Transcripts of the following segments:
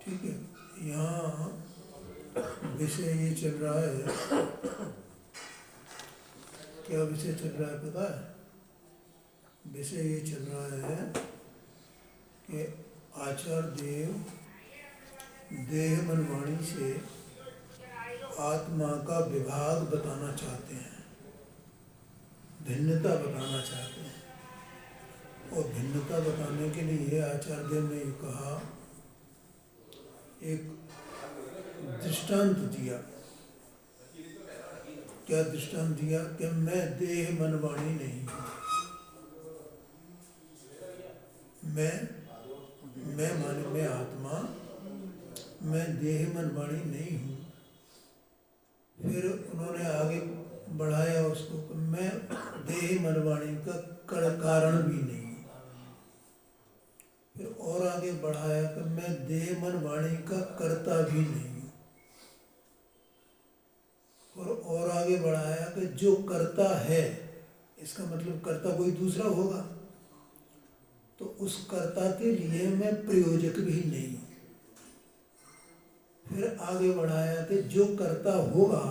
ठीक है, यहाँ विषय ये चल रहा है, क्या विषय चल रहा है पता है? विषय ये चल रहा है कि आचार्य देव देह मन वाणी से आत्मा का विभाग बताना चाहते हैं, भिन्नता बताना चाहते हैं। और भिन्नता बताने के लिए आचार्य देव ने ये कहा, एक दृष्टांत दिया। क्या दृष्टांत दिया? कि मैं देह मन वाणी नहीं हूँ। मैं माने मैं आत्मा, मैं देह मन वाणी नहीं हूँ। फिर उन्होंने आगे बढ़ाया उसको कि मैं देह मन वाणी का कारण भी नहीं हूँ। फिर और आगे बढ़ाया कि मैं देह मन वाणी का कर्ता भी नहीं हूँ। और आगे बढ़ाया कि जो कर्ता है, इसका मतलब कर्ता कोई दूसरा होगा, तो उस कर्ता के लिए मैं प्रयोजक भी नहीं हूँ। फिर आगे बढ़ाया कि जो कर्ता होगा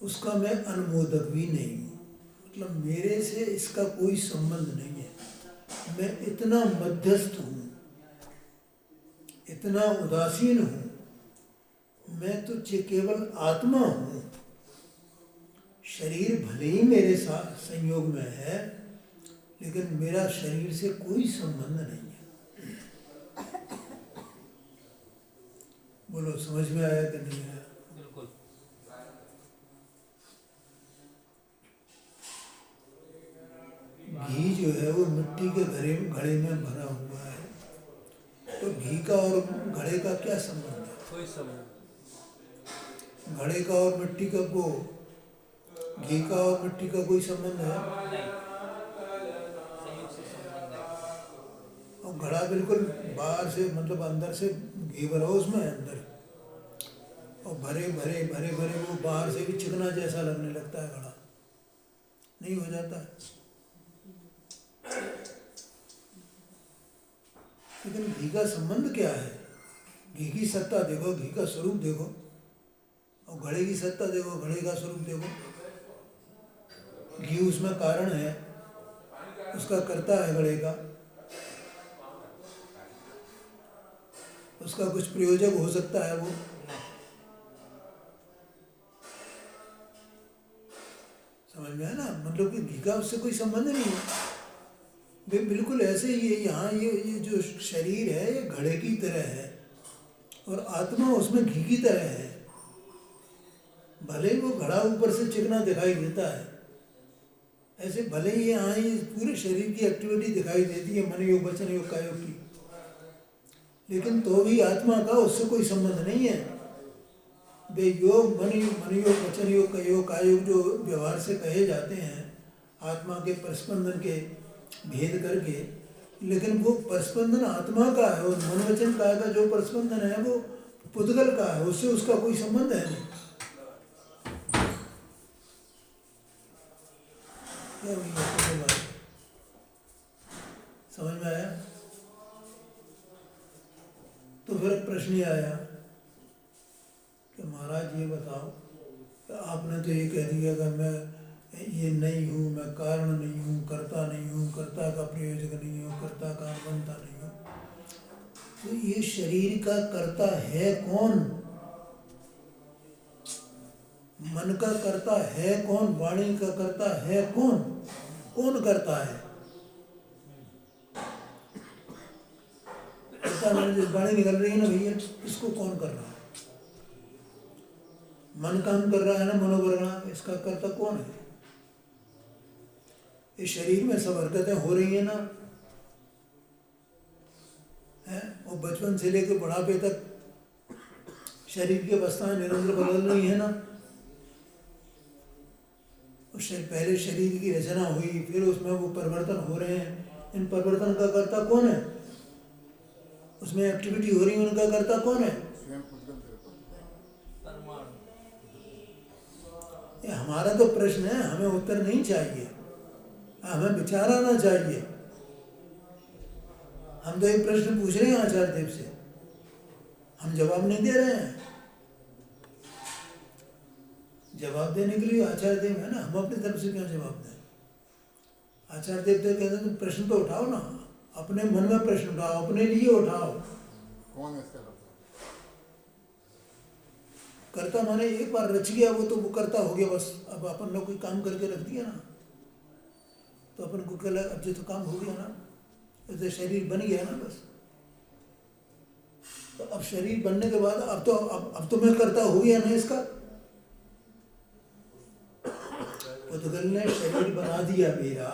उसका मैं अनुमोदक भी नहीं हूँ। मतलब मेरे से इसका कोई संबंध नहीं है। मैं इतना मध्यस्थ हूँ, इतना उदासीन हूँ। मैं तो केवल आत्मा हूँ। शरीर भले ही मेरे साथ संयोग में है, लेकिन मेरा शरीर से कोई संबंध नहीं है। बोलो, समझ में आया कि नहीं आया? बिल्कुल। घी जो है वो मिट्टी के घड़े में भरा हुआ है, तो घी का और घड़े का क्या संबंध है? कोई संबंध। घड़े का और मिट्टी का घी का और मिट्टी का कोई संबंध है? नहीं, संयोग से संबंध है। और घड़ा बिल्कुल बाहर से, मतलब अंदर से घी भरा उसमें अंदर, और भरे भरे भरे भरे वो बाहर से भी चिकना जैसा लगने लगता है घड़ा, नहीं हो जाता है? लेकिन घी का संबंध क्या है? घी की सत्ता देखो, घी का स्वरूप देखो, और घड़े की सत्ता देखो, घड़े का स्वरूप देखो। घी उसमें कारण है, उसका कर्ता है घड़े का, उसका कुछ प्रयोजक हो सकता है वो? समझ में है ना? मतलब कि घी का उससे कोई संबंध नहीं है। बिल्कुल ऐसे ही है यहाँ, ये जो शरीर है ये घड़े की तरह है और आत्मा उसमें घी की तरह है। भले ही वो घड़ा ऊपर से चिकना दिखाई देता है, ऐसे भले ही यहाँ ये पूरे शरीर की एक्टिविटी दिखाई देती है, मन योग वचन योग कायोग की, लेकिन तो भी आत्मा का उससे कोई संबंध नहीं है। वे योग मन योग वचन योग कायोग जो व्यवहार से कहे जाते हैं आत्मा के परस्पंदन के भेद करके, लेकिन वो परस्पंदन आत्मा का है और मन वचन काय का जो परस्पंदन है वो पुद्गल का है, उससे उसका कोई संबंध है नहीं। समझ में आया? तो फिर प्रश्न ही आया कि महाराज ये बताओ, आपने तो ये कह दिया कि मैं ये नहीं हूँ, मैं कारण नहीं हूँ, कर्ता नहीं हूँ, कर्ता का प्रयोजक नहीं हूँ, कर्ता का बनता नहीं हूँ, तो ये शरीर का कर्ता है कौन? मन का कर्ता है कौन? वाणी का कर्ता है कौन? कौन करता है? कर्ता मैंने जिस वाणी निकल रही है ना भैया, इसको कौन कर रहा है? मन काम कर रहा है ना, मनोवरणा, इसका कर्ता कौन है? इस शरीर में सब हरकतें हो रही है ना, है, और बचपन से लेकर बुढ़ापे तक शरीर की अवस्थाएं निरंतर बदल रही है ना। पहले शरीर की रचना हुई, फिर उसमें वो परिवर्तन हो रहे हैं। इन परिवर्तन का कर्ता कौन है? उसमें एक्टिविटी हो रही है, उनका कर्ता कौन है? ये हमारा तो प्रश्न है, हमें उत्तर नहीं चाहिए, हमें विचार आना चाहिए। हम तो एक प्रश्न पूछ रहे हैं आचार्य देव से हम जवाब नहीं दे रहे हैं। जवाब देने के लिए आचार्य देव है ना, हम अपनी तरफ से क्यों जवाब दें? आचार्य देव तो कहते हैं तुम प्रश्न तो उठाओ ना, अपने मन में प्रश्न उठाओ, अपने लिए उठाओ। कौन है इसका करता? करता माने एक बार रच गया वो तो वो करता हो गया बस। अब अपन लोग कोई काम करके रख दिया ना तो अपन को क्या लगा, अब जो तो काम हो गया ना, ऐसे शरीर बन गया ना बस। तो अब शरीर बनने के बाद अब तो मैं करता हो गया ना इसका। पुद्गल ने शरीर बना दिया मेरा,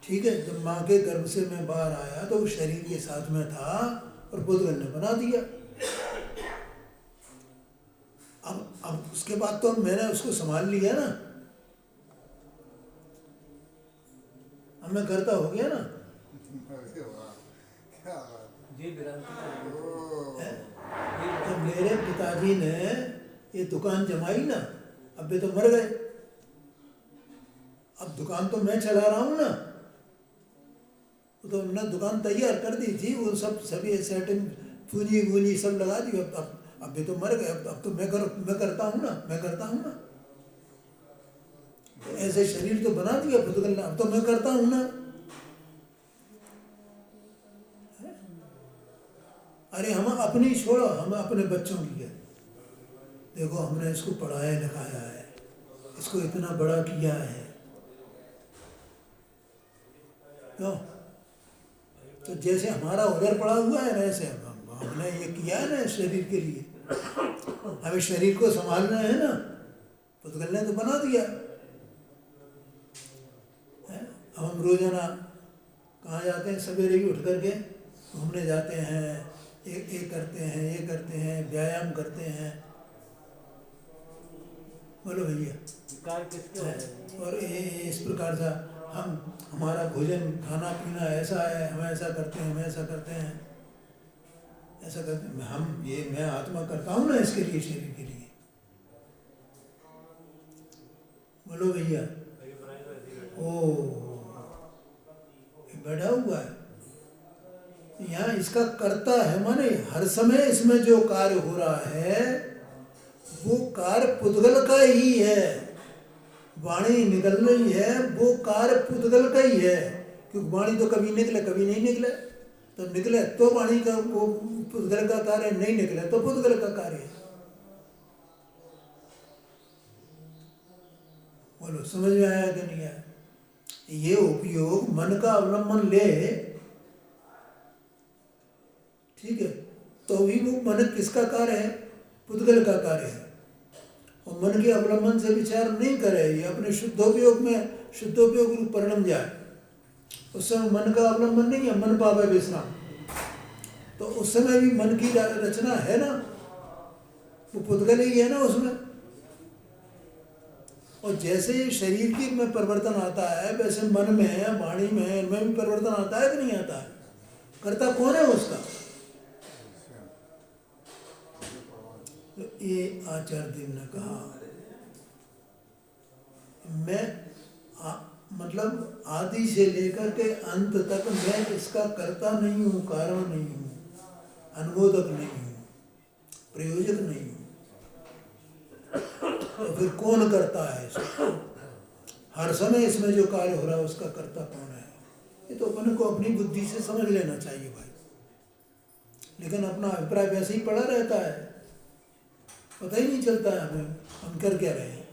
ठीक है। जब माँ के गर्भ से मैं बाहर आया तो वो शरीर के साथ में था और पुद्गल ने बना दिया। अब उसके बाद तो मैंने उसको संभाल लिया ना, अब मैं करता हो गया ना। अरे वाह, क्या बात जी विरांति है। का ओ, तो मेरे पिताजी ने ये दुकान जमाई ना, अब वे तो मर गए, अब दुकान तो मैं चला रहा हूँ ना। तो हमने दुकान तैयार कर दी थी, वो सभी सेटिंग पूंजी वूंजी सब लगा दी। अब वे तो मर गए, अब तो मैं करता हूँ ना। तो ऐसे शरीर तो बना दिया पुद्गल ने, अब तो मैं करता हूँ ना। अरे हम अपनी छोड़ो, हम अपने बच्चों की है। देखो हमने इसको पढ़ाया लिखाया है, इसको इतना बड़ा किया है, क्यों? तो जैसे हमारा उधर पड़ा हुआ है ना, ऐसे हमने ये किया है ना शरीर के लिए, हमें शरीर को संभालना है ना। पुद्गल ने तो बना दिया है। अब हम रोजाना कहाँ जाते हैं, सवेरे ही उठ करके घूमने जाते हैं, ये करते हैं, व्यायाम करते हैं। बोलो भैया, विकार किसके हो रहे हैं? और इस प्रकार से हमारा भोजन खाना पीना ऐसा है, हम ऐसा करते हैं, ऐसा करते हैं। मैं आत्मा करता हूँ ना इसके लिए, शरीर के लिए। बोलो भैया। ओ बैठा हुआ है यहाँ, इसका करता है माने हर समय इसमें जो कार्य हो रहा है वो कार्य पुद्गल का ही है। वाणी निकल रही है वो कार्य पुद्गल का ही है, क्योंकि वाणी तो कभी निकले कभी नहीं निकले। तो निकले तो वाणी का वो पुद्गल का कार्य, नहीं निकले तो पुद्गल का कार्य है। बोलो समझ में आया कि नहीं आया? ये उपयोग मन का अवलंबन ले, ठीक है, तो भी वो मन किसका कार्य है? पुद्गल का कार्य है। और मन के अवलंबन से विचार नहीं करे, ये अपने शुद्धोपयोग रूप परिणम जाए, उस समय मन का अवलंबन नहीं है, मन पावे विश्राम। तो उस समय भी मन की रचना है ना, वो पुद्गल ही है ना उसमें। और जैसे शरीर की में परिवर्तन आता है, वैसे मन में, वाणी में, इनमें भी परिवर्तन आता है कि नहीं आता है? करता कौन है उसका? तो ये आचार्य देव ने कहा, मतलब आदि से लेकर के अंत तक मैं इसका कर्ता नहीं हूँ, कारण नहीं हूँ, अनुमोदक नहीं हूँ, प्रयोजक नहीं हूँ। तो फिर कौन करता है इसको? हर समय इसमें जो कार्य हो रहा है उसका कर्ता कौन है? ये तो अपन को अपनी बुद्धि से समझ लेना चाहिए भाई। लेकिन अपना अभिप्राय वैसे ही पड़ा रहता है, पता ही नहीं चलता है हमें हम कर क्या रहे हैं।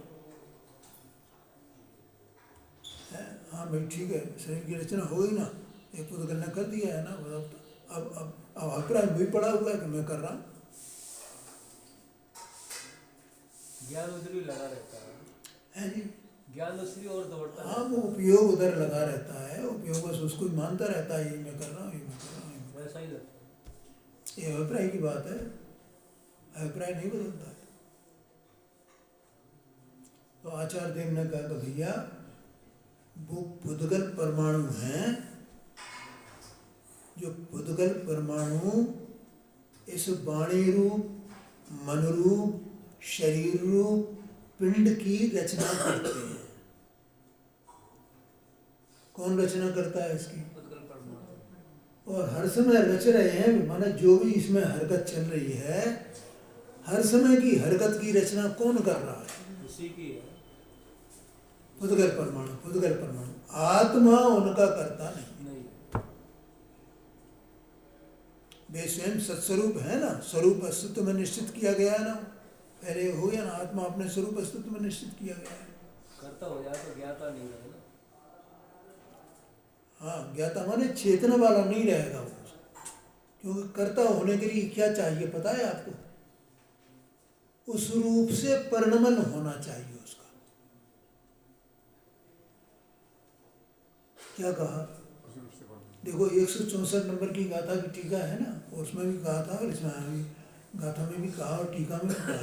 हाँ भाई ठीक है, शरीर की रचना हो गई ना, एक पुद्गल ने कर दिया है ना, अब अभिप्राय भी पड़ा हुआ है कि मैं कर रहा हूँ। ज्ञान उधर ही लगा रहता है जी, ज्ञान दूसरी ओर दौड़ता हाँ वो उपयोग उधर लगा रहता है, उपयोग बस उसको ही मानता रहता है, ये मैं कर रहा हूँ, ये मैं कर रहा हूँ। वैसा ही लगता ये अभिप्राय की बात है, अभिप्राय नहीं बदलता है। तो आचार्य देव ने कहा कि भैया वो पुद्गल परमाणु हैं, जो पुद्गल परमाणु इस वाणी रूप, मन रूप, शरीर रूप पिंड की रचना करते हैं। कौन रचना करता है इसकी? पुद्गल परमाणु और हर समय रच रहे हैं, माने जो भी इसमें हरकत चल रही है, हर समय की हरकत की रचना कौन कर रहा है? उसी की है। उद्गल परमाणु। आत्मा उनका करता नहीं। नहीं, वे स्वयं सत्स्वरूप है ना, स्वरूप अस्तित्व में निश्चित किया गया है ना, पहले हो गया ना, आत्मा अपने स्वरूप अस्तित्व में निश्चित किया गया है। करता हो जाए तो ज्ञाता नहीं रहे ना। हाँ, ज्ञाता माने चेतना वाला नहीं रहेगा वो, क्योंकि कर्ता होने के लिए क्या चाहिए पता है आपको? उस रूप से परिणमन होना चाहिए उसका। क्या कहा? उसी रूप से पढ़ना। देखो 164 नंबर की गाथा की टीका है ना, और उसमें भी कहा था और इसमें भी गाथा में भी कहा और टीका में भी कहा।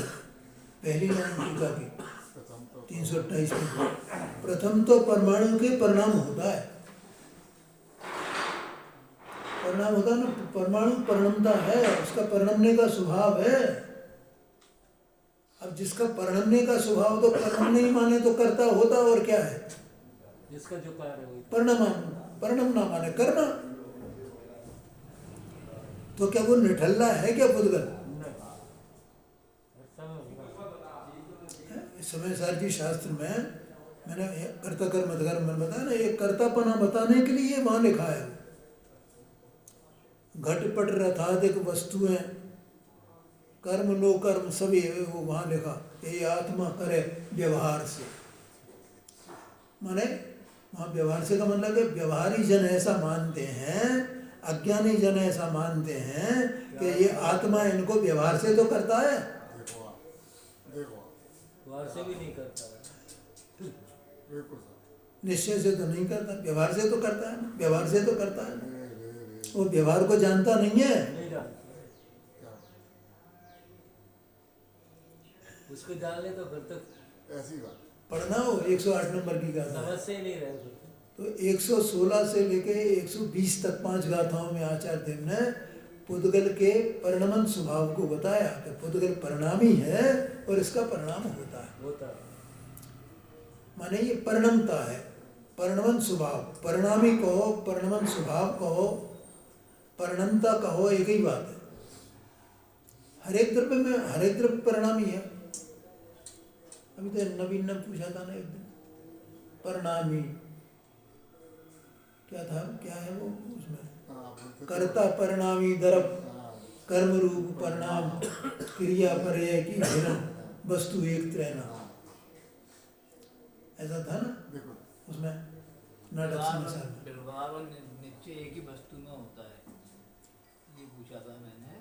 पहली लाइन टीका की प्रथम तो 328 में, प्रथम तो परमाणु के परिणाम होता है। परिणाम होता है ना, परमाणु परिणमता है, उसका परिणमने का स्वभाव है। अब जिसका परिणमने का स्वभाव, तो परिणम नहीं माने तो करता होता, और क्या है? जिसका जो कार्य वही परिणम ना माने करना। तो क्या वो निठल्ला है क्या पुद्गल? इस समय सर जी शास्त्र में मैंने कर्ता कर्म धर्म में बताया ना, ये कर्तापना बताने के लिए वहां लिखा है। घटपट रथाधिक वस्तुएं कर्म लो कर्म सभी, वो वहां लिखा, ये आत्मा करे व्यवहार से। माने वहाँ व्यवहार से का मतलब है, व्यवहारी जन ऐसा मानते हैं, अज्ञानी जन ऐसा मानते हैं कि ये आत्मा इनको व्यवहार से तो करता है। देखो आप वार से भी नहीं करता है। बिल्कुल सर। निश्चय से तो नहीं करता, व्यवहार से तो करता है ना, व्यवहार से तो करता है ना। रे वो व्यवहार को जानता नहीं है। नहीं जानता। क्या उसको जान ले तो फिर तक ऐसी बात। पढ़ना हो 108 नंबर की गाथा, समझ से ही नहीं रहे फिर तो। तो 116 से लेके 120 तक 5 गाथाओं में आचार्य देव ने पुद्गल के परिणमन स्वभाव को बताया कि पुद्गल परिणामी है और इसका परिणाम होता है। होता है। माने ये परिणमता है, परिणमन स्वभाव। परिणामी कहो, परिणमन स्वभाव कहो, परिणमता कहो, एक ही बात है। हर एक द्रव्य परिणामी है। अभी तो नवीन ने पूछा था ना एक दिन, परिणामी क्या था, क्या है वो उसमें? कर्ता परिणामी दरप, कर्म रूप परिणाम, क्रिया पर्याय की भिन्न, वस्तु एक त्रैना, ऐसा था ना देखो उसमें नाटक समाचार में। व्यवहार और निश्चय एक ही वस्तु में होता है, ये पूछा था मैंने।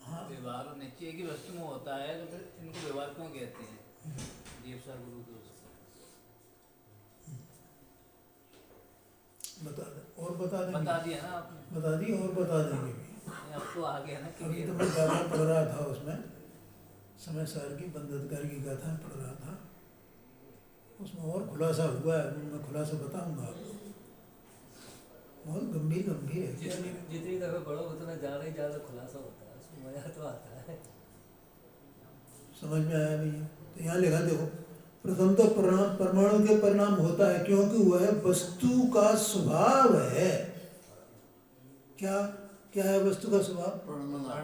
हाँ, व्यवहार और निश्चय एक ही वस्तु में होता है, तो फिर इनको व्यवहार क्यों कहते हैं? देव सर गुरु दोस्त बता दे और बता देंगे, बता दिया ना आपने। बता दी और बता देंगे भी। अब तो आ गया ना अभी तो क्लियर। मैं गाथा पढ़ रहा था, उसमें समय सार की बंधत्कार की गाथा पढ़ रहा था, उसमें और खुलासा हुआ है, मैं खुलासा बताऊंगा आपको। बहुत गंभीर है। जितनी दफे पढ़ो उतना ज़्यादा ही ज़्यादा खुलासा होता है, उसमें मज़ा तो आता है। समझ में आया भैया? तो यहाँ लिखा देखो, प्रथम तो परमाणु के परिणाम होता है, क्योंकि वह वस्तु का स्वभाव है। क्या क्या है वस्तु का स्वभाव? परिणमना,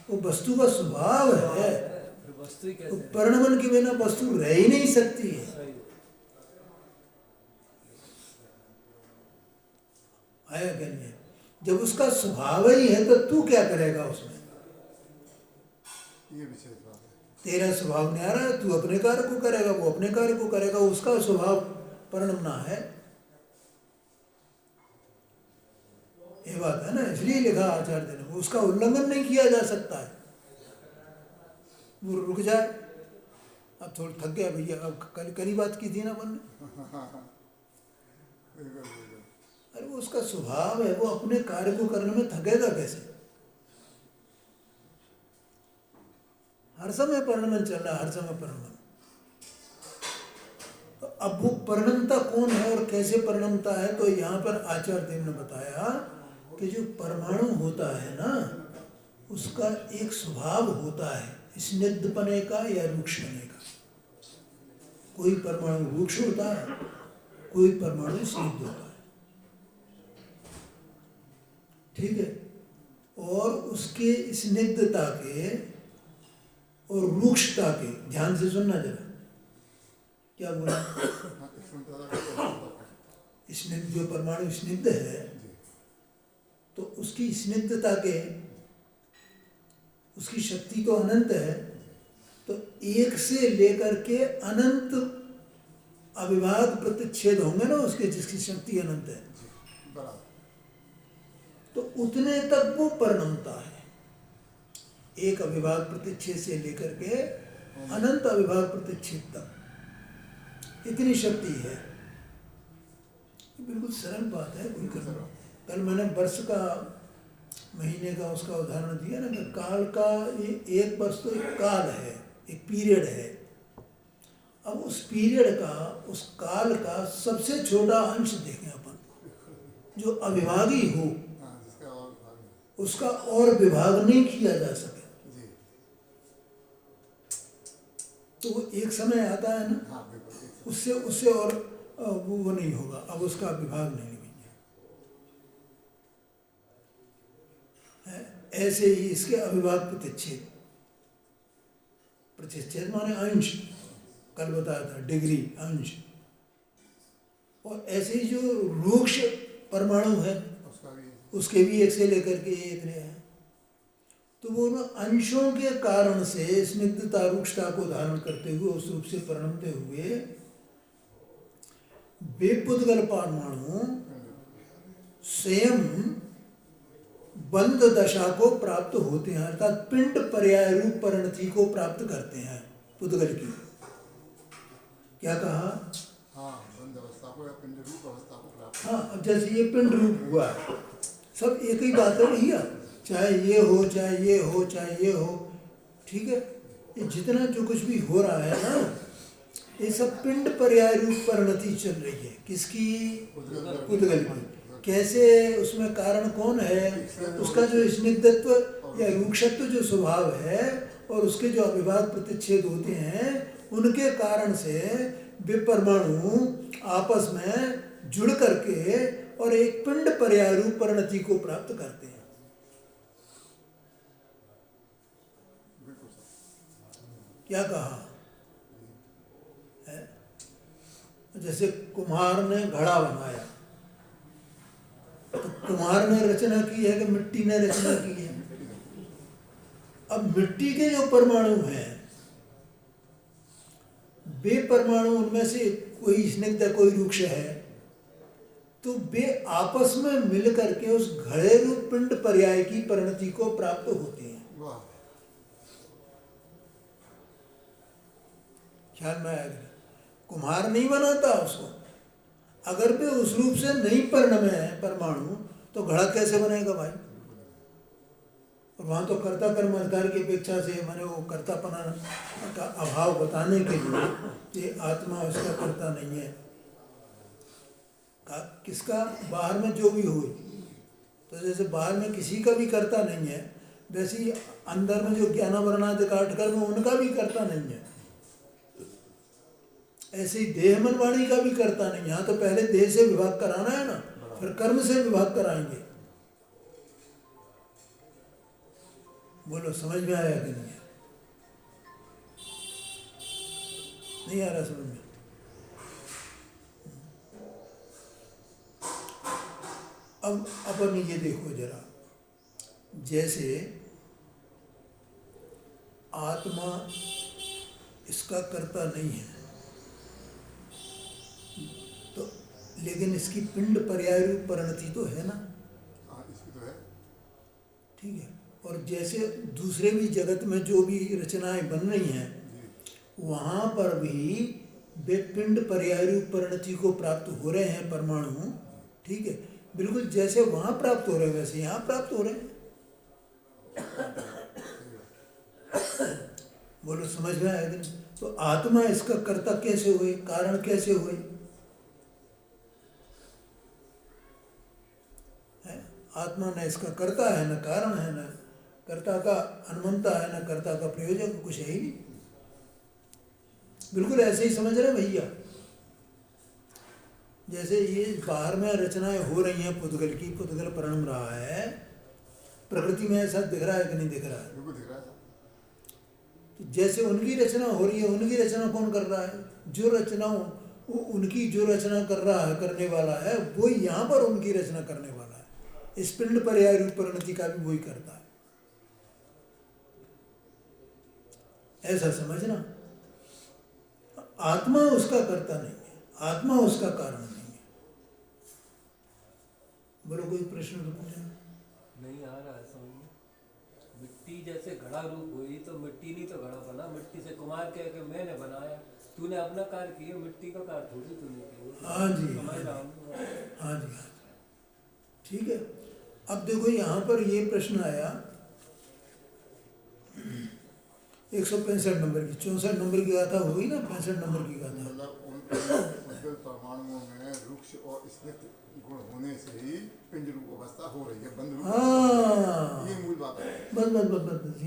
वो वस्तु का स्वभाव है। फिर वस्तु ही तो कैसे है? परिणमन के बिना वस्तु रह ही नहीं सकती है। सही। आया क्या नहीं है? जब उसका स्वभाव ही है तो तू क्या करेगा उसमें? ये विशेष बात है। तेरा स्वभाव नहीं आ रहा है, तू अपने कार्य को करेगा, वो अपने कार्य को करेगा, उसका स्वभाव परिणमना है। ये बात है ना, इसलिए लिखा आचार्य ने, उसका उल्लंघन नहीं किया जा सकता है। वो रुक जाए, अब थोड़ा थक गया भैया, अब कल ही बात की थी ना अपन ने। बिल्कुल। अरे वो उसका स्वभाव है, वो अपने कार्य को करने में थकेगा कैसे? हर समय परिणमन चल रहा है, हर समय परिणमन। तो अब वो परिणमता कौन है और कैसे परिणमता है? तो यहाँ पर आचार्य देव ने बताया कि जो परमाणु होता है ना, उसका एक स्वभाव होता है, स्निग्धपने का या रूक्षपने का। कोई परमाणु रूक्ष होता है कोई परमाणु स्निग्ध होता है, ठीक है, और उसके स्निग्धता के और रूक्षता के, ध्यान से सुनना जरा, क्या बोला, हाँ, इसमें तो ज़्यादा स्निग्ध जो परमाणु स्निग्ध है तो उसकी स्निग्धता के, उसकी शक्ति तो अनंत है, तो एक से लेकर के अनंत अविभाग प्रतिच्छेद होंगे ना उसके, जिसकी शक्ति अनंत है, बराबर। तो उतने तक वो परिणमता है। एक अविभाग प्रतिच्छेद से लेकर के अनंत अविभाग प्रतिच्छेद तक इतनी शक्ति है। ये बिल्कुल सरल बात है, कोई करना। कल मैंने वर्ष का, महीने का उसका उदाहरण दिया ना, कि काल का, ये एक वर्ष तो एक काल है, एक पीरियड है। अब उस पीरियड का, उस काल का सबसे छोटा अंश देखें अपन, जो अविभागी हो, हाँ, जिसका और भाग है। उसका और विभाग नहीं किया जा सके, जी, तो वो एक समय आता है ना, हाँ बिल्कुल, एक सेकंड। उससे उससे और वो नहीं होगा, अब उसका विभाग नहीं लगेंगे। ऐसे ही इसके अविभाग प्रतिच्छेद, प्रतिच्छेद माने अंश, कल बताया था, डिग्री, अंश। और ऐसे ही जो रूक्ष परमाणु है उसका भी उसके भी एक से लेकर के ये इतने हैं। तो वो ना अंशों के कारण से स्निग्धता रूक्षता को धारण करते हुए, उस रूप से परिणमते हुए वे पुद्गल परमाणु स्वयं बंध दशा को प्राप्त होते हैं, अर्थात पिंड पर्याय रूप परिणति को प्राप्त करते हैं पुद्गल की। क्या कहा? हाँ, बंद अवस्था को या पिंड रूप अवस्था को प्राप्त। हाँ, अब जैसे ये पिंड रूप हुआ है, सब एक ही बात है भैया, चाहे ये हो, चाहे ये हो, चाहे ये हो, ठीक है। ये जितना जो कुछ भी हो रहा है ना, ये सब पिंड पर्याय रूप परिणति चल रही है। किसकी? पुद्गल की। कैसे? उसमें कारण कौन है? उसका जो स्निग्धत्व या रूक्षत्व जो स्वभाव है, और उसके जो अविभाग प्रतिच्छेद होते हैं, उनके कारण से वे परमाणु आपस में जुड़ करके और एक पिंड पर्याय रूप परिणति को प्राप्त करते हैं। बिल्कुल सर। क्या कहा है? जैसे कुम्हार ने घड़ा बनाया, तो कुम्हार ने रचना की है कि मिट्टी ने रचना की है? अब मिट्टी के जो परमाणु हैं, वे परमाणु, उनमें से कोई स्निग्ध कोई रूक्ष है, तो वे आपस में मिल करके उस घड़े रूप पिंड पर्याय की परिणति को प्राप्त होते हैं। वाह, ख्याल में आएगा? कुम्हार नहीं बनाता उसको, अगर वे उस रूप से नहीं परिणमे है परमाणु, तो घड़ा कैसे बनेगा भाई? और वहाँ तो कर्ता कर्म अधिकार की अपेक्षा से, मैंने वो कर्तापना का अभाव बताने के लिए कि आत्मा उसका कर्ता नहीं है, किसका? बाहर में जो भी हो, तो जैसे बाहर में किसी का भी कर्ता नहीं है, वैसे ही अंदर में जो ज्ञानावरणादि काटकर में उनका भी कर्ता नहीं है। ऐसे ही देह मन वाणी का भी कर्ता नहीं। यहाँ तो पहले देह से विभाग कराना है ना, फिर कर्म से विभाग कराएंगे। बोलो, समझ में आया कि नहीं? नहीं आ रहा समझ में? अब अपन ये देखो जरा, जैसे आत्मा इसका कर्ता नहीं है, तो लेकिन इसकी पिंड पर्याय रूप परिणति तो है ना, हाँ इसकी तो है। ठीक है। और जैसे दूसरे भी जगत में जो भी रचनाएं बन रही हैं, वहाँ पर भी वे पिंड पर्याय रूप परिणति को प्राप्त हो रहे हैं परमाणु, ठीक है। बिल्कुल जैसे वहाँ प्राप्त हो रहे हैं वैसे यहाँ प्राप्त हो रहे हैं। बोलो, समझ में आया कि नहीं? तो आत्मा इसका कर्ता कैसे हुए, कारण कैसे हुए? आत्मा न इसका कर्ता है, न कारण है, न कर्ता का अनुमंता है, न कर्ता का प्रयोजक, कुछ है ही नहीं। बिल्कुल ऐसे ही समझ रहे भैया। जैसे ये बाहर में रचनाएं हो रही हैं पुद्गल की, पुद्गल परिणम रहा है, प्रकृति में ऐसा दिख रहा है कि नहीं दिख रहा है? बिल्कुल दिख रहा है। तो जैसे उनकी रचना हो रही है, उनकी रचना कौन कर रहा है? जो रचना उनकी जो रचना कर रहा है, करने वाला है, वो यहाँ पर उनकी रचना करने वाला है। इस पिंड पर्याय रूप परिणति का भी वही करता है, ऐसा समझना। आत्मा उसका करता नहीं है, आत्मा उसका कारण नहीं है। बोलो कोई प्रश्न तो पूछना। नहीं आ रहा है समझ में। मिट्टी जैसे घड़ा रूप हुई तो मिट्टी नहीं तो घड़ा बना। मिट्टी से कुमार कह के मैंने बनाया, तूने अपना कार्य किया, मिट्टी का कार्य थोड़ी तूने किया। हाँ जी, समझ रहा हूँ। हाँ जी, हाँ जी, ठीक है। अब देखो यहाँ पर ये प्रश्न आया 165 नंबर की, 64 नंबर की गाथा हो गई ना, 65 नंबर की गाथा। मतलब उन उज्ज्वल परमाणुओं में रुक्ष और स्निग्ध गुण होने से ही पिंड रूप अवस्था हो रही है, बंद रूप हाँ, ये मूल बात है। बस बस बस बस बस,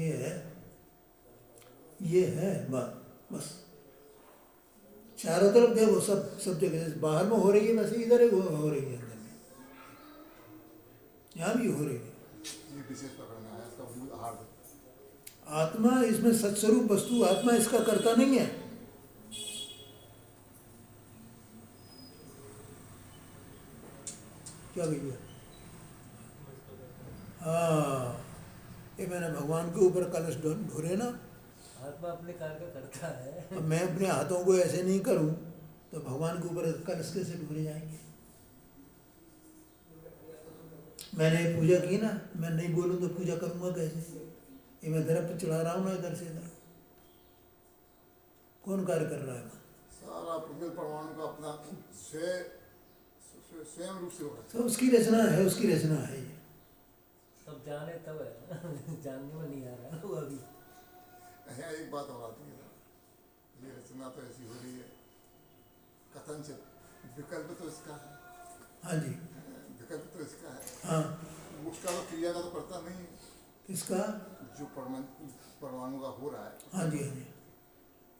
ये है बात। बस चारों तरफ देखो, सब जगह बाहर में हो रही है, वैसे इधर हो रही है, अंदर में यहाँ भी हो रही है। ये विशेष पकड़ना है इसका मूल आहार। आत्मा इसमें सत्स्वरूप वस्तु, आत्मा इसका करता नहीं है। क्या भैया? हाँ, ये मैंने भगवान के ऊपर कलश ढोरे ना, आत्मा अपने कार्य का करता है। अब मैं अपने हाथों को ऐसे नहीं करूं तो भगवान के ऊपर कलश कैसे ढोरे जाएंगे? मैंने पूजा की ना, मैं नहीं बोलूं तो पूजा करूंगा कैसे? ये मैं दरख्त चढ़ा रहा हूँ ना इधर से इधर, कौन कार्य कर रहा है? सारा पुद्गल परमाणु का अपना स्वयं रूप से हो रहा है। तो उसकी रचना है, उसकी रचना है ये। सब जाने तब है ना। जानने में नहीं आ रहा वो अभी। यहाँ एक बात और आती है, ये रचना तो ऐसी हो रही है, कथनचित विकल्प तो इसका है। हाँ जी, विकल्प तो इसका है। हाँ, उसका तो क्रिया का तो करता नहीं है, किसका? जो परमाणु का हो रहा है। हाँ जी, हाँ जी,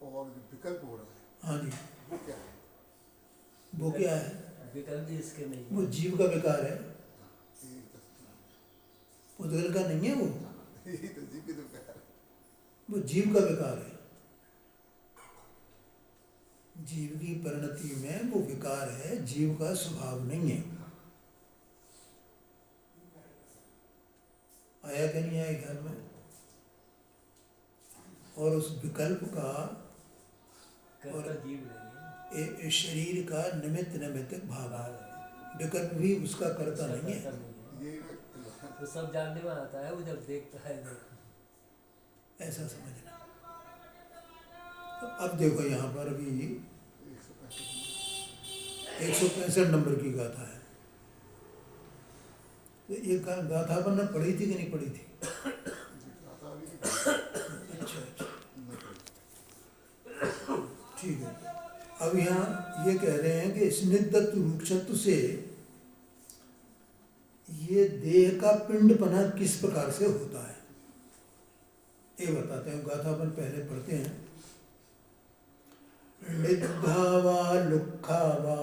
और जो विकल्प हो रहा है हाँ जी, वो क्या है? वो क्या है? विकल्प भी इसके नहीं वो है। जीव का विकार है, यही तो पुद्गल का नहीं है वो। यही तो जीव की तो क्या है? वो जीव का विकार है। जीव की परिणति में वो विकार है, जीव का स्वभाव नहीं है। आया कि नहीं आया ख्याल में? और उस विकल्प का करता जीव नहीं है। शरीर का निमित्त नैमित्तिक भाव है। विकल्प भी उसका करता नहीं है। करता नहीं है। ये तो सब जानने में आता है वो जब देखता है। ऐसा समझना। तो अब देखो यहाँ पर अभी 165 नंबर की गाथा है। तो ये गाथा अपन ने पढ़ी थी कि नहीं पढ़ी थी? अच्छा अच्छा, ठीक है। अब यहाँ ये कह रहे हैं कि स्निग्धत्व रूक्षत्व से ये देह का पिंडपना किस प्रकार से होता है, ये बताते हैं। गाथा अपन पहले पढ़ते हैं। निग्धा वा लुक्खा वा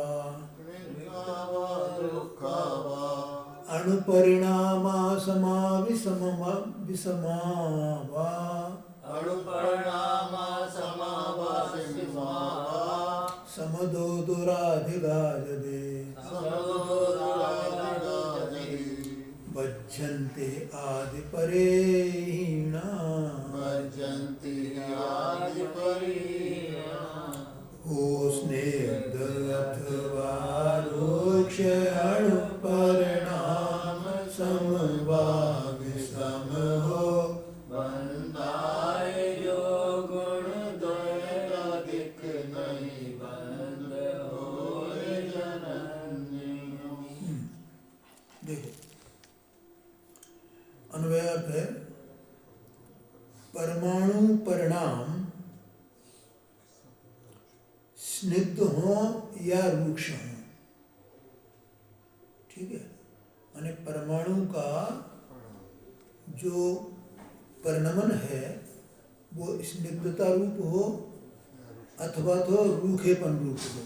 अणुपरिणामा समा विषमा वा समदो दुराधिगाजदे भज्यन्ते आदि परेहिणा हो स्निग्ध अथवा रूक्ष अणुपरिणाम समवा विषम हो देखो अन्वय अर्थ है परमाणु परिणाम स्निग्ध हो या रूक्ष हो, ठीक है। माने परमाणु का जो परिणमन है वो स्निग्धता रूप हो अथवा तो रूखेपन रूप हो।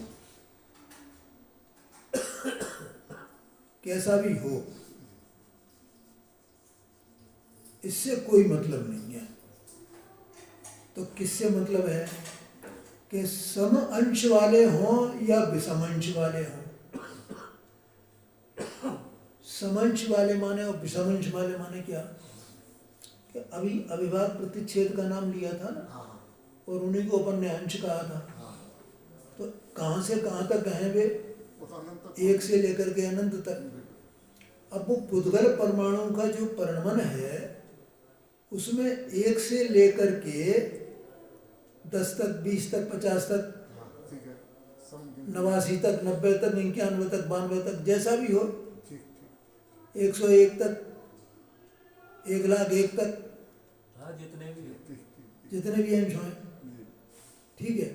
कैसा भी हो, इससे कोई मतलब नहीं है। तो किससे मतलब है कि सम अंश वाले हों या विषम अंश वाले हों। समंश वाले माने और विषम अंश वाले माने क्या, कि अभी अविभाग प्रतिच्छेद का नाम लिया था ना, हाँ और उन्हीं को अपन ने अंश कहा था। हाँ, तो कहाँ से कहाँ तक हैं वे, वो तो अनंत तक एक से लेकर के अनंत तक। अब वो पुद्गल परमाणु का जो परिणमन है उसमें एक से लेकर के 10 तक, 20 तक, 50 तक, हाँ, ठीक है, 89 तक, 90 तक, 91 तक, 92 तक, जैसा भी हो, ठीक 101 तक, 1,01,000 तक, हाँ जितने भी हो। ठीक जितने भी अंश हैं, जी, ठीक है,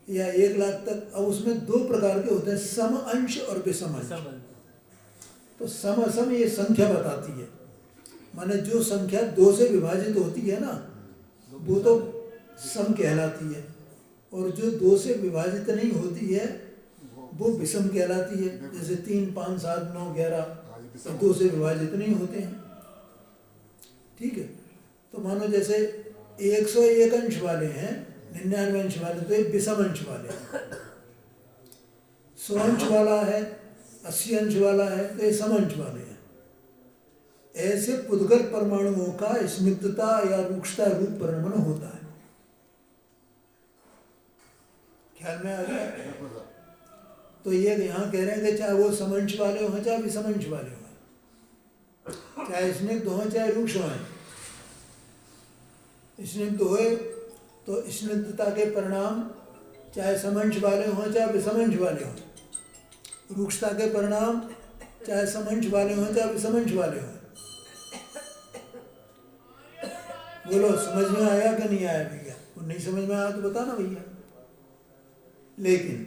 या 1,00,000 तक। अब उसमें दो प्रकार के होते हैं, सम अंश और विषम अंश। समझ तो सम असम ये संख्या बताती है, माने जो संख्या 2 से विभाजित होती है ना वो तो सम कहलाती है, और जो 2 से विभाजित नहीं होती है वो विषम कहलाती है। जैसे 3, 5, 7, 9, 11 हाँ जी, ये विषम 2 से विभाजित नहीं होते हैं, ठीक है। तो मानो जैसे 101 अंश वाले हैं, 99 अंश वाले, तो ये विषम अंश वाले हैं। 100 अंश वाला है, 80 अंश वाला है, तो ये सम अंश वाले हैं। ऐसे पुद्गल परमाणुओं का स्निग्धता या रुक्षता रूप परिणमन होता है। ख्याल में आ गया। बिल्कुल सर। तो ये यहाँ कह रहे हैं कि चाहे वो समंश वाले हों चाहे विषमंश वाले हों, चाहे स्निग्ध हों चाहे रुक्ष हों, स्निग्ध होए तो स्निग्धता के परिणाम चाहे समंश वाले हों चाहे विषमंश वाले हों, रुक्षता के परिणाम चाहे समंश वाले हों चाहे विषमंश वाले हों। बोलो समझ में आया कि नहीं आया भैया? वो नहीं समझ में आया तो बताना भैया। लेकिन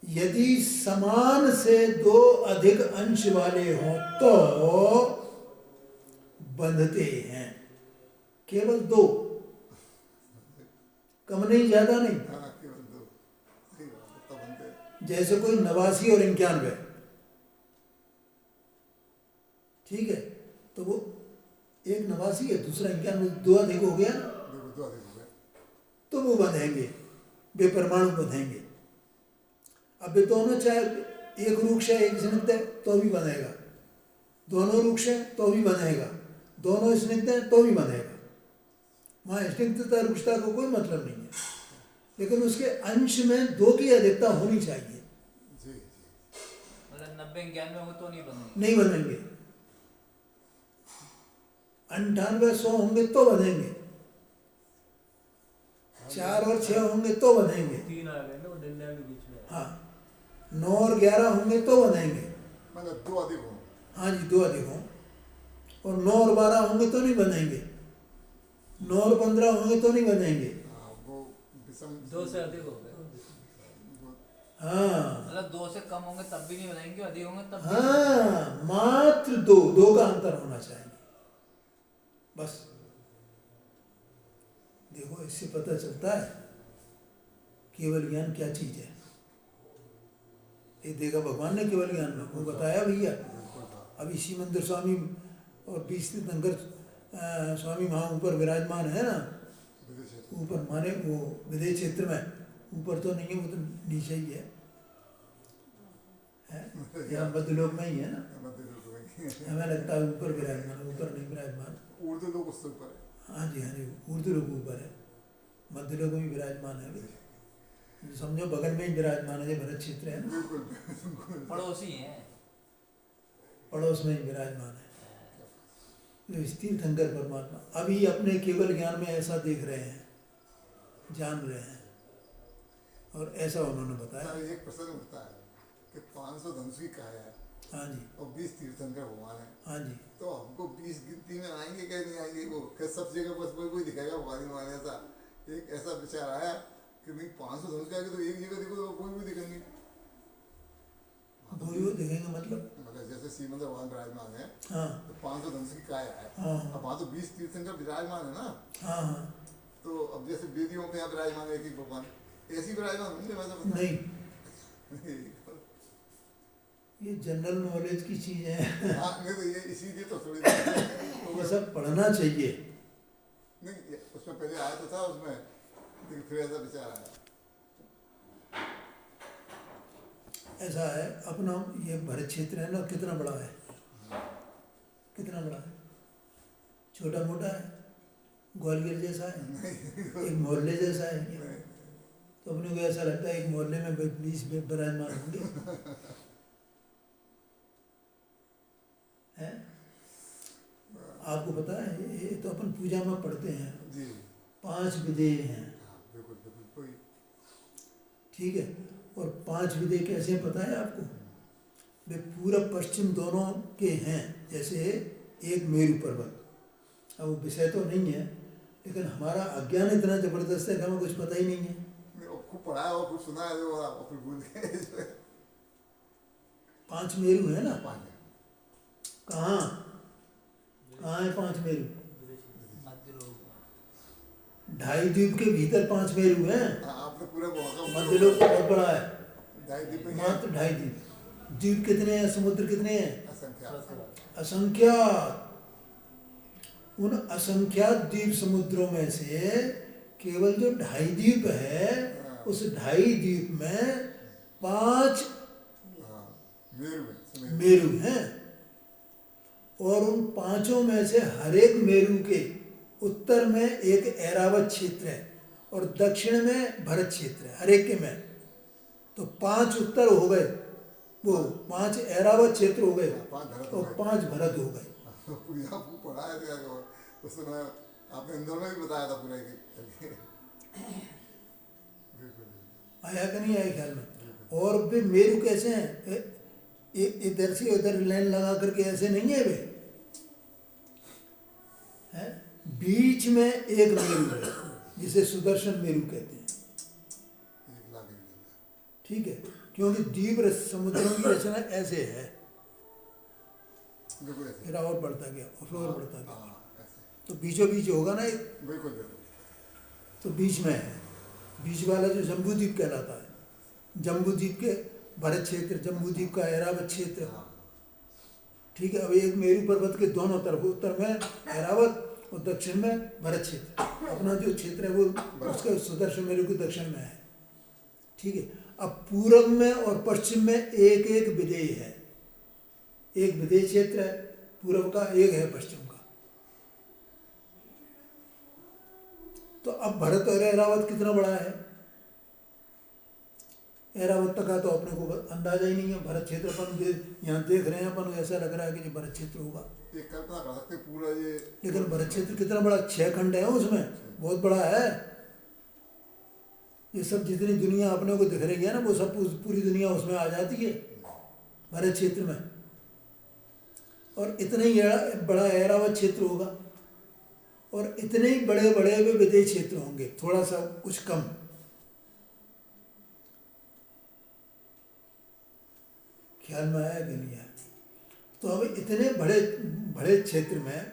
यदि समान से 2 अधिक अंश वाले हों तो बंधते हैं, केवल 2, कम नहीं ज्यादा नहीं। हाँ, केवल 2, सही बात है, तब बनते हैं। जैसे कोई 89 और 91, ठीक है, तो वो एक 89 है दूसरा 91, 2 अधिक हो गया ना, देखो 2 अधिक हो गए, तो वो बंधेंगे, वे परमाणु बंधेंगे। अब ये दोनों चाहे एक रुक्ष है एक स्निग्ध है तो भी बंधेगा, दोनों रुक्ष है तो भी बंधेगा, दोनों स्निग्ध है तो भी बंधेगा। वहाँ स्निग्धता रुक्षता को कोई मतलब नहीं है, लेकिन उसके अंश में 2 की अधिकता होनी चाहिए। जी जी, मतलब 90-91 हो तो नहीं बनेंगे। नहीं बनेंगे, 98-100 होंगे तो बनेंगे, 4 और 6 होंगे तो बनेंगे, 3 आ गए ना, वो 99 के बीच में। हाँ 9 और 11 होंगे तो बनेंगे। मतलब 2 अधिक हो, हाँ जी, 2 अधिक हों, और 9 और 12 होंगे तो नहीं बनेंगे, 9 और 15 होंगे तो नहीं बनेंगे। हाँ, वो विषम 2 से अधिक हो गए। हाँ मतलब 2 से कम होंगे तब भी नहीं बनेंगे, अधिक होंगे तब भी हाँ, मात्र 2 का अंतर होना चाहिए बस। देखो इससे पता चलता है केवल ज्ञान क्या चीज है। ये देखा भगवान ने केवल ज्ञान में, वो बताया भैया। अब इसी मंदिर स्वामी और 20 तीर्थंकर स्वामी वहाँ ऊपर विराजमान है ना, ऊपर माने वो विदेश क्षेत्र में, ऊपर तो नहीं है, वो तो नीचे ही है यहाँ मध्यलोक में ही है ना। हमें लगता है ऊपर विराजमान, ऊपर नहीं विराजमान। उर्दू लोग उससे ऊपर है। हाँ जी, हाँ जी, ऊर्ध्व लोग ऊपर है, मध्य लोग में विराजमान है। समझो बगल में ही विराजमान है, भरत क्षेत्र है ना, बिल्कुल पड़ोसी हैं। पड़ोस में ही विराजमान है। तो तीर्थंकर परमात्मा अभी अपने केवल ज्ञान में ऐसा देख रहे हैं, जान रहे हैं, और ऐसा उन्होंने बताया। एक प्रश्न उठता है कि 500 धनुष की काया है हाँ जी, और 20 तीर्थंकर भगवान है, हाँ जी, तो हमको 20 गिनती में आएंगे क्या नहीं आएंगे? वो क्या सब जगह बस कोई दिखाएगा भगवान भगवान? ऐसा एक ऐसा विचार आया कि भाई 500 धनुष का तो एक जगह देखो तो कोई भी दिखेंगे। वो देखेंगे मतलब जैसे श्रीमंदिर भगवान विराजमान है, हाँ तो 500 धनुष की काया है, हाँ अब वहाँ तो 20 तीर्थंकर विराजमान है ना, हाँ हाँ, तो अब जैसे वेदियों के यहाँ विराजमान है एक भगवान, ऐसी विराजमान होंगे वैसा पता नहीं, ये जनरल नॉलेज की चीज़ है। हाँ नहीं तो ये इसीलिए तो थोड़ी तो ये सब पढ़ना चाहिए। नहीं उसमें पहले आया तो था उसमें, लेकिन फिर ऐसा विचार आया। ऐसा है अपना ये भरत क्षेत्र है ना, कितना बड़ा है, कितना बड़ा है, छोटा मोटा है, ग्वालियर जैसा है, एक मोहल्ले जैसा है क्या? तो अपने को ऐसा लगता है एक मोहल्ले में 20 विराजमान होंगे हैं? आपको पता है ये तो अपन पूजा में पढ़ते हैं, जी 5 विदेय हैं, हाँ बिल्कुल बिल्कुल कोई ठीक है। और 5 विदेय कैसे पता है आपको? वे पूरब पश्चिम दोनों के हैं। जैसे एक मेरू पर्वत, अब वो विषय तो नहीं है, लेकिन हमारा अज्ञान इतना जबरदस्त है कि हमें कुछ पता ही नहीं है। खूब पढ़ा है और कुछ सुना है जो आप फिर भूल गए। 5 मेरू है ना? पानी कहाँ कहाँ है 5 मेरू? मध्य लोग 2.5 द्वीप के भीतर 5 मेरू हैं। हाँ आपने पूरा मध्य लोक बहुत बड़ा है, ढाई द्वीप में मात्र 2.5 द्वीप। द्वीप कितने हैं, समुद्र कितने हैं? असंख्यात। असंख्यात। उन असंख्यात द्वीप समुद्रों में से केवल जो 2.5 द्वीप है, उस 2.5 द्वीप में 5 हाँ मेरू में मेरू हैं। और उन 5 में से हर एक मेरू के उत्तर में एक ऐरावत क्षेत्र है और दक्षिण में भरत क्षेत्र है, हर एक के में। तो 5 उत्तर हो गए, वो 5 ऐरावत क्षेत्र हो गए और 5 भरत हो गए। पूरा पढ़ा है क्या उस समय आपने इंदौर में भी बताया था पूरा आया कि नहीं आया ख्याल में? और वे मेरू कैसे हैं? इधर से उधर लाइन लगा करके ऐसे नहीं है वे, हैं? बीच में एक मेरू है जिसे सुदर्शन मेरू कहते हैं, ठीक है? क्योंकि द्वीप समुद्रों की रचना ऐसे है, फिर और बढ़ता गया और बढ़ता गया, तो बीचों बीच होगा ना एक, बिल्कुल बिल्कुल तो बीच में है। बीच वाला जो जम्बू द्वीप कहलाता है, जम्बू द्वीप के भरत क्षेत्र, जम्बू द्वीप का ऐरावत क्षेत्र, ठीक है? अब एक मेरू पर्वत के दोनों तरफ, उत्तर में ऐरावत और दक्षिण में भरत क्षेत्र। अपना जो क्षेत्र है वो उसका सुदर्शन मेरू के दक्षिण में है, ठीक है? अब पूरब में और पश्चिम में एक एक विदेय है, एक विदेय क्षेत्र है पूरब का, एक है पश्चिम का। तो अब भरत और ऐरावत कितना बड़ा है? ऐरावत तक का तो अपने को अंदाजा ही नहीं है। भरत क्षेत्र अपन यहाँ देख रहे हैं, अपन ऐसा लग रहा है कि ये भरत क्षेत्र होगा, ये कल्पना कर सकते पूरा ये, लेकिन भरत क्षेत्र कितना बड़ा, 6 खंड है उसमें, बहुत बड़ा है। ये सब जितनी दुनिया अपने को दिख रही है ना, वो सब पूरी दुनिया उसमें आ जाती है भरत क्षेत्र में। और इतना ही बड़ा ऐरावत क्षेत्र होगा और इतने ही बड़े बड़े वे विदेय क्षेत्र होंगे, थोड़ा सा कुछ कम। ख्याल में आया कि नहीं आया? तो अब इतने बड़े बड़े क्षेत्र में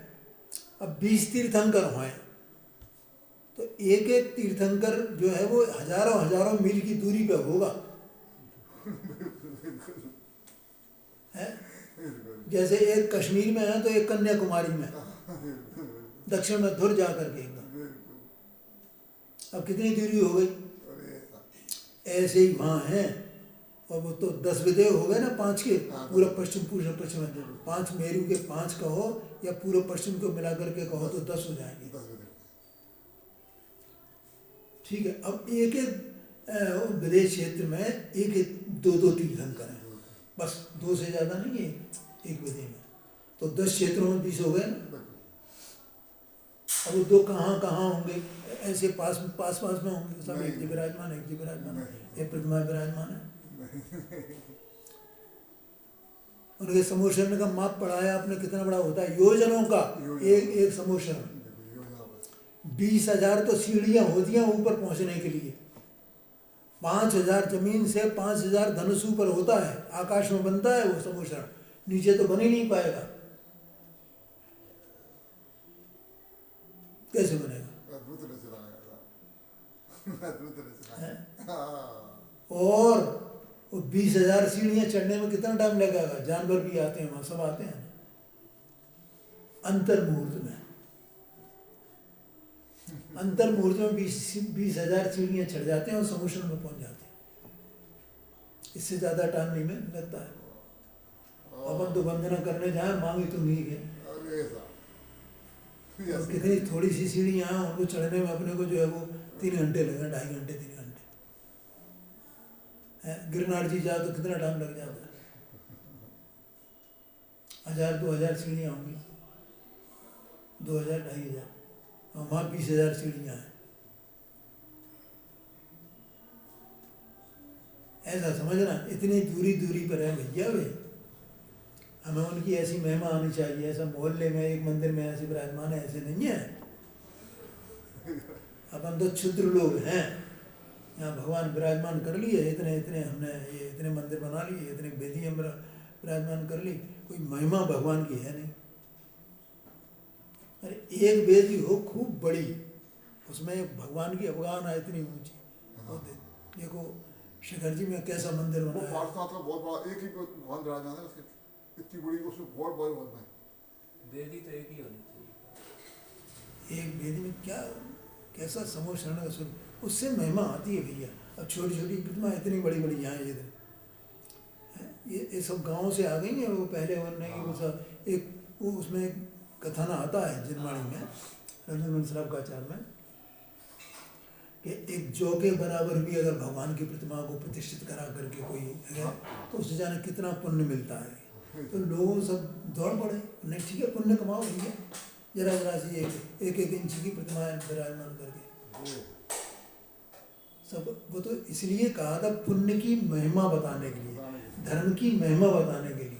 अब 20 तीर्थंकर हैं, तो एक एक तीर्थंकर जो है वो हजारों हजारों मील की दूरी पे होगा, है? जैसे एक कश्मीर में है तो एक कन्याकुमारी में, दक्षिण में धुर जा करके एकदम। अब कितनी दूरी हो गई? ऐसे ही वहाँ हैं। और वो तो 10 विदेय हो गए ना, 5 के, पूरा पश्चिम पूरा पश्चिम में 5 मेरू के 5 कहो या पूरा पश्चिम को मिला करके कहो तो 10 हो जाएंगे, ठीक है? अब एक एक विदेय क्षेत्र में एक एक 2-2 तीर्थंकर हैं, बस 2 से ज़्यादा नहीं है एक विदेय में। तो 10 क्षेत्रों में 20 हो गए ना। अब वो 2 कहाँ कहाँ होंगे? ऐसे पास में होंगे सब, एक जी विराजमान है, एक जी विराजमान है, एक प्रतिमा विराजमान है। उनके समोषण का माप पढ़ाया आपने, कितना बड़ा होता है? योजनों का एक समोषण। 20,000 तो सीढ़ियाँ होती हैं ऊपर पहुँचने के लिए। 5,000 जमीन से 5,000 धनुष ऊपर होता है, आकाश में बनता है वो समोषण, नीचे तो बन ही नहीं पाएगा। कैसे बनेगा? और वो 20,000 सीढ़ियाँ चढ़ने में कितना टाइम लगेगा? जानवर भी आते हैं वहाँ, सब आते हैं अंतर मुहूर्त में। अंतर मुहूर्त में 20,000 सीढ़ियाँ चढ़ जाते हैं और समुद्र में पहुँच जाते हैं। इससे ज़्यादा टाइम नहीं में लगता है। अपन तो वंदना करने जाए, मांगी तो नहीं गए। अरे साहब और कितनी थोड़ी सी सीढ़ियाँ हैं, उनको चढ़ने में अपने को जो है वो 3 घंटे लगे, 2.5 घंटे 3 घंटे है। गिरनार जी जाओ तो कितना टाइम लग जाता है? 1,000-2,000 सीढ़ियाँ होंगी, 2,000-2,500, और वहाँ 20,000 सीढ़ियाँ हैं। ऐसा समझना, इतनी दूरी दूरी पर है भैया वे। हमें उनकी ऐसी महिमा आनी चाहिए। ऐसा मोहल्ले में एक मंदिर में ऐसे विराजमान है, ऐसे नहीं है। अपन तो क्षुद्र लोग हैं, यहाँ भगवान विराजमान कर लिए, इतने इतने हमने ये इतने मंदिर बना लिए, इतने वेदियाँ विराजमान कर ली, कोई महिमा भगवान की है नहीं। अरे एक वेदी हो खूब बड़ी, उसमें भगवान की अवगाहना इतनी ऊंची। देखो शिखर जी में कैसा मंदिर वो बना है। पार्श्वनाथ का बहुत बड़ा, एक ही भगवान विराजमान है उसके, इतनी बड़ी, उसमें बहुत बड़े भगवान है। वेदी तो एक ही होनी चाहिए। एक वेदी में क्या कैसा समूह शरण का स्वरूप, उससे महिमा आती है भैया। अब छोटी छोटी प्रतिमा इतनी बड़ी बड़ी यहाँ ये सब गाँव से आ गई हैं। वो पहले उन्होंने वो सब एक वो उसमें एक कथन आता है जिनवाणी में, रंजन साहब का आचार में, कि एक जौ के बराबर भी अगर भगवान की प्रतिमा को प्रतिष्ठित करा करके कोई है तो उससे जाने कितना पुण्य मिलता है। तो लोग सब दौड़ पड़े, नहीं ठीक है पुण्य कमाओ भैया, जरा जरा सी एक इंच की प्रतिमाएं विराजमान करके सब। वो तो इसलिए कहा था पुण्य की महिमा बताने के लिए, धर्म की महिमा बताने के लिए।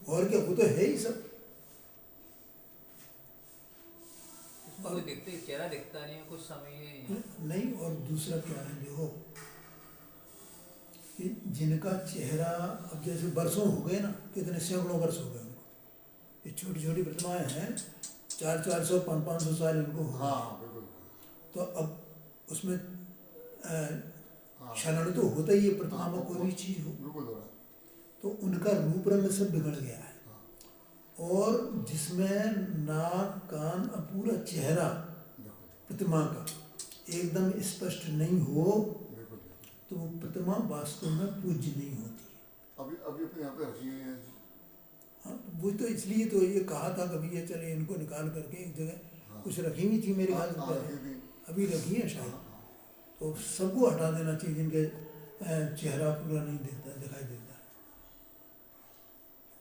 और क्या, वो तो है ही सब। कोई दिखते चेहरा दिखता नहीं है कुछ समय नहीं। और दूसरा क्या है, देखो कि जिनका चेहरा अब जैसे वर्षों हो गए ना, कितने सैकड़ों वर्ष हो गए उनको, ये छोटी छोटी प्रतिमाएं हैं, 400-500 साल इनको हो गए। तो अब उसमें क्षरण तो होता ही है प्रतिमा में, कोई भी चीज हो, तो उनका रूप रंग सब बिगड़ गया है। और जिसमें नाक कान पूरा चेहरा प्रतिमा का एकदम स्पष्ट नहीं हो तो वो प्रतिमा वास्तव में पूज्य नहीं होती है। अभी अभी अपने यहाँ पे रखी हुई है। हाँ, तो वो तो इसलिए तो ये कहा था कभी, ये चले इनको निकाल करके एक जगह कुछ रखी हुई थी मेरे ख्याल से पहले, अभी रखी है शायद। तो सबको हटा देना चाहिए जिनके चेहरा पूरा नहीं दिखाई देता।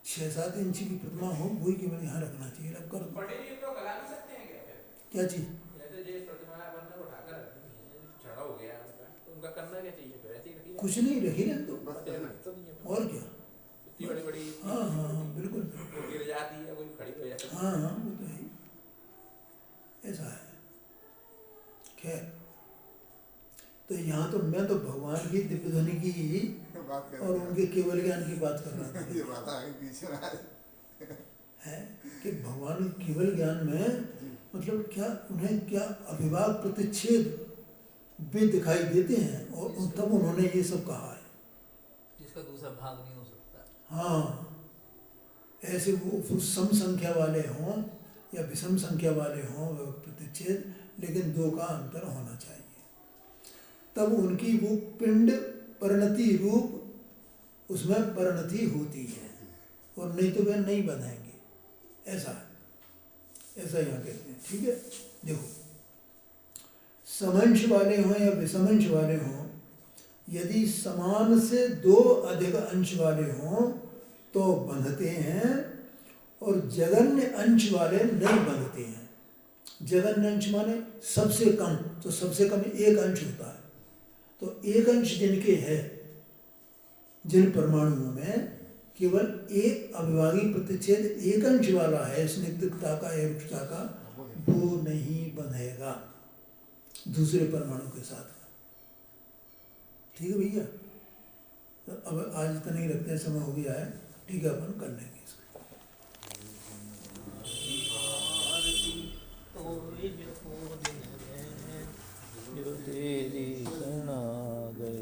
6-7 इंच की प्रतिमा हो वही केवल यहाँ रखना चाहिए। अब कर पटेल जी तो कला भी सकते हैं क्या फिर? क्या चीज? जैसे जो प्रतिमा अपन ने उठाकर रख दी है, चढ़ा हो गया उनका, तो उनका करना क्या चाहिए फिर? ऐसे ही रखिए। कुछ नहीं रखी ना तो, तो नहीं है। और क्या। इतनी बड़ी बड़ी हाँ हाँ हाँ बिल्कुल। वो गिर जाती है, कोई खड़ी हो जाती है। हाँ हाँ वो तो है ही, ऐसा है। खैर, तो यहाँ तो मैं तो भगवान की दिव्य ध्वनि की बात कर और उनके केवल ज्ञान की बात कर रहा ये था बात आगे पीछे ना आए। है कि भगवान के केवल ज्ञान में मतलब क्या, उन्हें क्या अभिभाव प्रतिच्छेद भी दिखाई देते हैं, और तब उन्होंने ये सब कहा है जिसका दूसरा भाग नहीं हो सकता। हाँ, ऐसे वो सम संख्या वाले हों या विषम संख्या वाले हों प्रतिच्छेद, लेकिन 2 का अंतर होना चाहिए, तब उनकी वो पिंड परिणति रूप उसमें परिणति होती है, और नहीं तो वे नहीं बंधेंगे। ऐसा ऐसा यहाँ कहते हैं। ठीक है, देखो समंश वाले हों या विषमंश वाले हों, यदि समान से 2 अधिक अंश वाले हों तो बंधते हैं, और जगन्य अंश वाले नहीं बंधते हैं। जगन्य अंश माने सबसे कम, तो सबसे कम 1 अंश होता है। तो 1 अंश जिनके है, जिन परमाणुओं में केवल एक अविभागी प्रतिच्छेद 1 अंश वाला है स्निग्धता का या रुक्षता का, वो नहीं बंधेगा दूसरे परमाणु के साथ। ठीक है भैया, तो अब आज इतना ही रखते हैं, समय हो गया है। ठीक है, अपन कर लेंगे इसको। तो तेरी करुणा